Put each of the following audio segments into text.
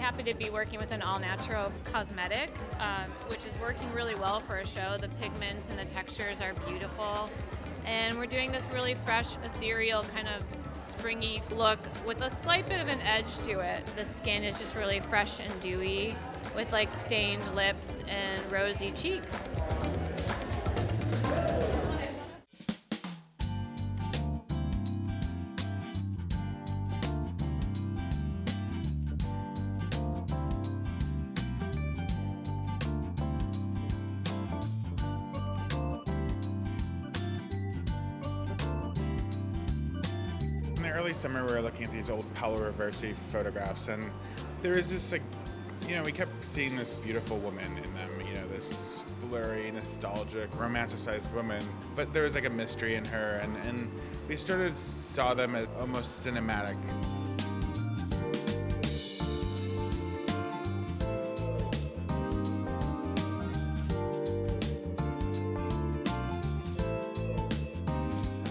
happy to be working with an all-natural cosmetic, which is working really well for a show. The pigments and the textures are beautiful. And we're doing this really fresh, ethereal, kind of springy look with a slight bit of an edge to it. The skin is just really fresh and dewy with like stained lips and rosy cheeks. In the early summer, we were looking at these old Paolo Roversi photographs, and there was this, like, we kept seeing this beautiful woman in them, this blurry, nostalgic, romanticized woman, but there was like a mystery in her, and we saw them as almost cinematic.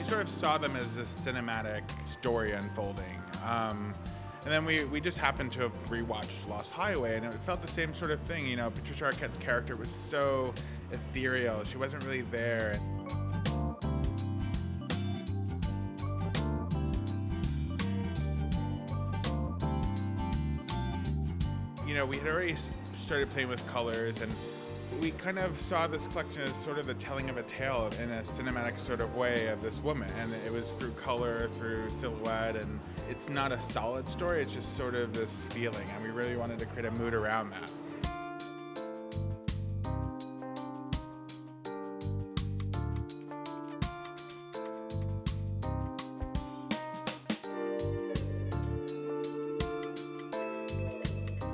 Sort of saw them as this cinematic story unfolding. And then we just happened to have rewatched Lost Highway, and it felt the same sort of thing. Patricia Arquette's character was so ethereal. She wasn't really there. We had already started playing with colors, and we kind of saw this collection as sort of the telling of a tale in a cinematic sort of way of this woman, and it was through color, through silhouette, and it's not a solid story, it's just sort of this feeling, and we really wanted to create a mood around that.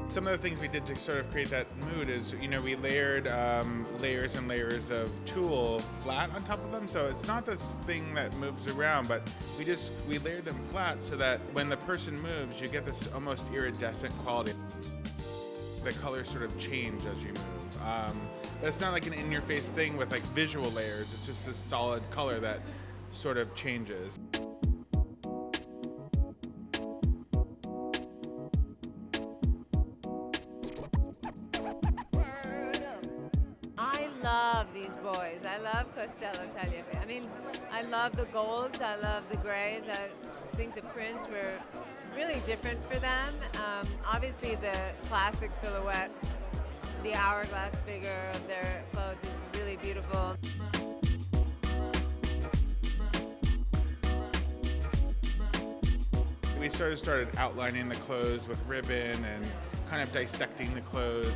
Some of the things we did to sort of create that mood is, we layered layers and layers of tulle flat on top of them. So it's not this thing that moves around, but we layered them flat so that when the person moves, you get this almost iridescent quality. The colors sort of change as you move. But it's not like an in-your-face thing with like visual layers. It's just this solid color that sort of changes. I love these boys. I love Costello Tagliapietra. I mean, I love the golds. I love the grays. I think the prints were really different for them. Obviously, the classic silhouette, the hourglass figure of their clothes is really beautiful. We started outlining the clothes with ribbon and kind of dissecting the clothes.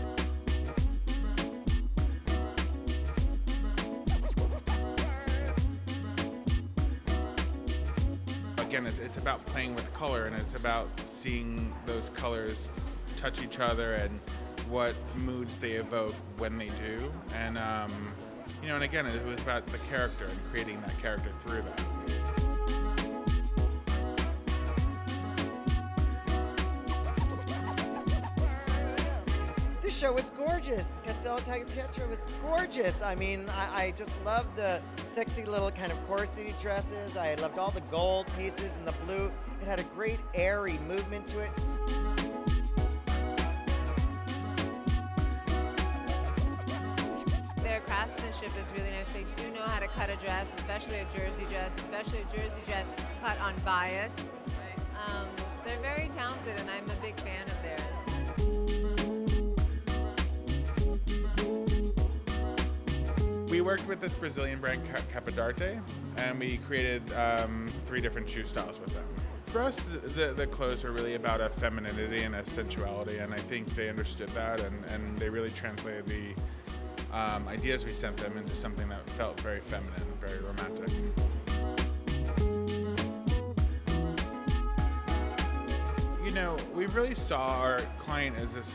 Again, it's about playing with color, and it's about seeing those colors touch each other and what moods they evoke when they do. And and again, it was about the character and creating that character through that. This show was gorgeous. Costello Tagliapietra was gorgeous. I mean, I just loved the sexy little kind of corset dresses. I loved all the gold pieces and the blue. It had a great airy movement to it. Their craftsmanship is really nice. They do know how to cut a dress, especially a jersey dress cut on bias. They're very talented, and I'm a big fan of theirs. We worked with this Brazilian brand Capadarte, and we created 3 different shoe styles with them. For us, the clothes are really about a femininity and a sensuality, and I think they understood that, and they really translated the ideas we sent them into something that felt very feminine, very romantic. We really saw our client as this,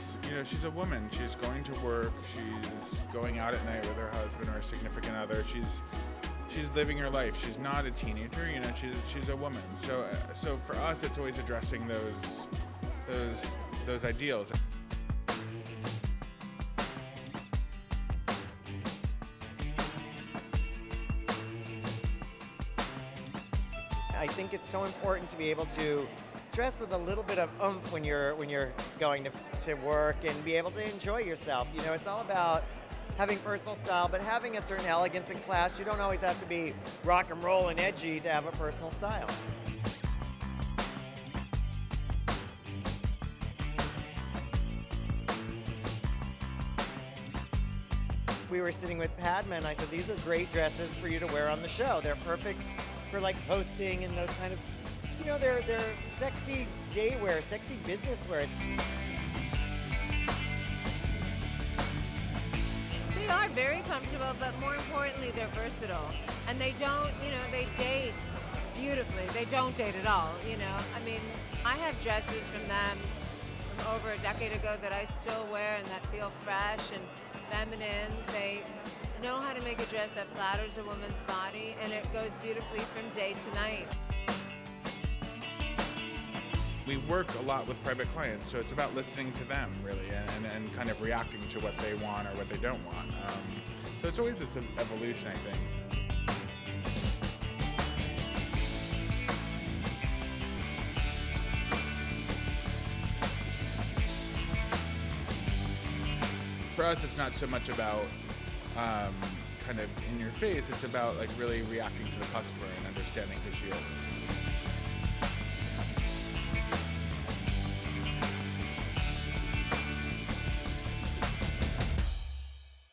she's a woman. She's going to work. She's going out at night with her husband or a significant other. She's living her life. She's not a teenager. She's a woman. So for us, it's always addressing those ideals. I think it's so important to be able to dress with a little bit of oomph when you're going to work and be able to enjoy yourself. You know, it's all about having personal style, but having a certain elegance and class. You don't always have to be rock and roll and edgy to have a personal style. We were sitting with Padma and I said, these are great dresses for you to wear on the show. They're perfect for like hosting and those kind of, you know, they're sexy day wear, sexy business wear. They are very comfortable, but more importantly, they're versatile. And they don't, you know, they date beautifully. They don't date at all, you know. I mean, I have dresses from them from over a decade ago that I still wear and that feel fresh and feminine. They know how to make a dress that flatters a woman's body, and it goes beautifully from day to night. We work a lot with private clients, so it's about listening to them, really, and kind of reacting to what they want or what they don't want. So it's always this evolution, I think. For us, it's not so much about kind of in your face, it's about like really reacting to the customer and understanding who she is.